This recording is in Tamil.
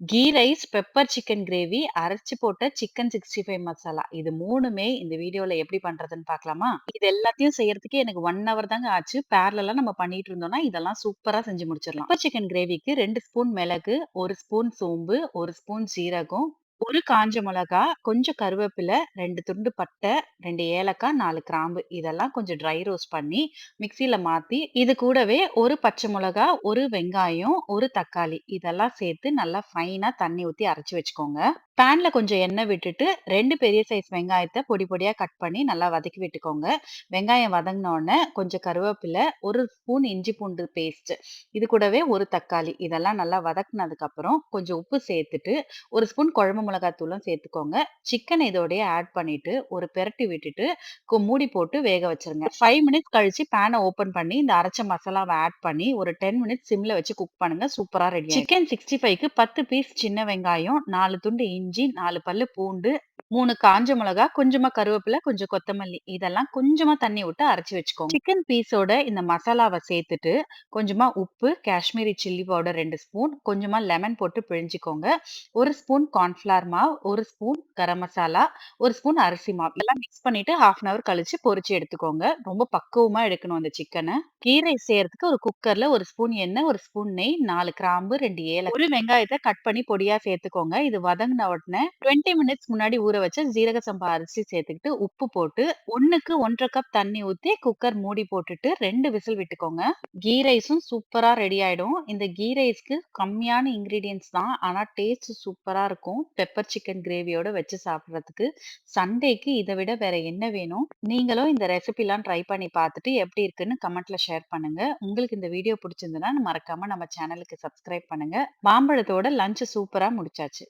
Key rice, pepper chicken gravy, அரைச்சு போட்ட சிக்கன் 65 மசாலா. இது 3மே இந்த வீடியோல எப்படி பண்றதுன்னு பார்க்கலாமா? இது எல்லாத்தையும் செய்யறதுக்கு எனக்கு 1 ஹவர் தாங்க ஆச்சு. பேரலலா நம்ம பண்ணிட்டு இருந்தோம்னா, இதெல்லாம் சூப்பரா செஞ்சு முடிச்சிடலாம். பெப்பர் சிக்கன் கிரேவிக்கு 2 ஸ்பூன் மிளகு, 1 ஸ்பூன் சோம்பு, 1 ஸ்பூன் சீரகம், 1 காஞ்ச மிளகா, கொஞ்சம் கருவேப்பிலை, 2 துண்டு பட்டை, 2 ஏலக்காய், 4 கிராம்பு. இதெல்லாம் கொஞ்சம் ட்ரை ரோஸ்ட் பண்ணி மிக்ஸியில மாத்தி, இது கூடவே 1 பச்சை மிளகா, 1 வெங்காயம், 1 தக்காளி இதெல்லாம் சேர்த்து நல்லா ஃபைனா தண்ணி ஊத்தி அரைச்சு வச்சுக்கோங்க. பேன்ல கொஞ்சம் எண்ணெய் விட்டுட்டு 2 பெரிய சைஸ் வெங்காயத்த பொடி பொடியா கட் பண்ணி நல்லா வதக்கி விட்டுக்கோங்க. வெங்காயம் வதங்குன உடனே கொஞ்சம் கருவேப்பிலை, 1 ஸ்பூன் இஞ்சி பூண்டு பேஸ்ட், இது கூடவே 1 தக்காளி இதெல்லாம் நல்லா வதக்குனதுக்கு அப்புறம் கொஞ்சம் உப்பு சேர்த்துட்டு, 1 ஸ்பூன் குழம்பு மிளகாய் தூளும் சேர்த்துக்கோங்க. சிக்கன் இதோடயே ஆட் பண்ணிட்டு, ஒரு பெரட்டி விட்டுட்டு, மூடி போட்டு வேக வச்சுருங்க. 5 மினிட்ஸ் கழிச்சு பேன ஓப்பன் பண்ணி, இந்த அரைச்ச மசாலாவ ஆட் பண்ணி, ஒரு 10 மினிட்ஸ் சிம்ல வச்சு குக் பண்ணுங்க. சூப்பரா ரெடி ஆயிடும். சிக்கன் 65க்கு 10 பீஸ் சின்ன வெங்காயம், 4 துண்டு இஞ்சி, 4 பல்லு பூண்டு, 3 காஞ்ச மிளகா, கொஞ்சமா கருவேப்பிலை, கொஞ்சம் கொத்தமல்லி இதெல்லாம் கொஞ்சமா தண்ணி விட்டு அரைச்சு வச்சுக்கோங்க. சிக்கன் பீஸோட இந்த மசாலாவ சேர்த்துட்டு, கொஞ்சமா உப்பு, காஷ்மீரி சில்லி பவுடர் 2 ஸ்பூன், கொஞ்சமா லெமன் போட்டு பிழிஞ்சுக்கோங்க. 1 ஸ்பூன் கார்ன்ஃப்ளவர் மாவு, 1 ஸ்பூன் கரம் மசாலா, 1 ஸ்பூன் அரிசி மாவு இதெல்லாம் மிக்ஸ் பண்ணிட்டு 1/2 அன் ஹவர் கழிச்சு பொரிச்சு எடுத்துக்கோங்க. ரொம்ப பக்குவமா எடுக்கணும் அந்த சிக்கன. கீ ரைஸ் செய்யறதுக்கு ஒரு குக்கர்ல 1 ஸ்பூன் எண்ணெய், 1 ஸ்பூன் நெய், 4 கிராம்பு, 2 ஏலக்காய், 1 வெங்காயத்த கட் பண்ணி பொடியா சேர்த்துக்கோங்க. இது வதங்குன உடனே 20 மினிட்ஸ் முன்னாடி ஊற வச்ச ஜீரக சம்பா அரிசி சேர்த்துக்கிட்டு, உப்பு போட்டு 1க்கு 1 1/2 கப் தண்ணி ஊத்தி குக்கர் மூடி போட்டுட்டு 2 விசில் விட்டுக்கோங்க. கீ ரைஸும் சூப்பரா ரெடி ஆயிடும். இந்த கீ ரைஸ்க்கு கம்மியான இன்கிரீடியன்ட்ஸ் தான். ஆனா டேஸ்ட் சூப்பரா இருக்கும். பெப்பர் சிக்கன் கிரேவியோட வச்சு சாப்பிடுறதுக்கு. சண்டேக்கு இத விட வேற என்ன வேணும்? நீங்களும் இந்த ரெசிபிலாம் ட்ரை பண்ணி பார்த்துட்டு எப்படி இருக்குன்னு கமெண்ட்ல ஷேர் பண்ணுங்க. உங்களுக்கு இந்த வீடியோ பிடிச்சிருந்ததுன்னா மறக்காம நம்ம சேனலுக்கு சப்ஸ்கிரைப் பண்ணுங்க. மாம்பழத்தோட லஞ்ச் சூப்பரா முடிச்சாச்சு.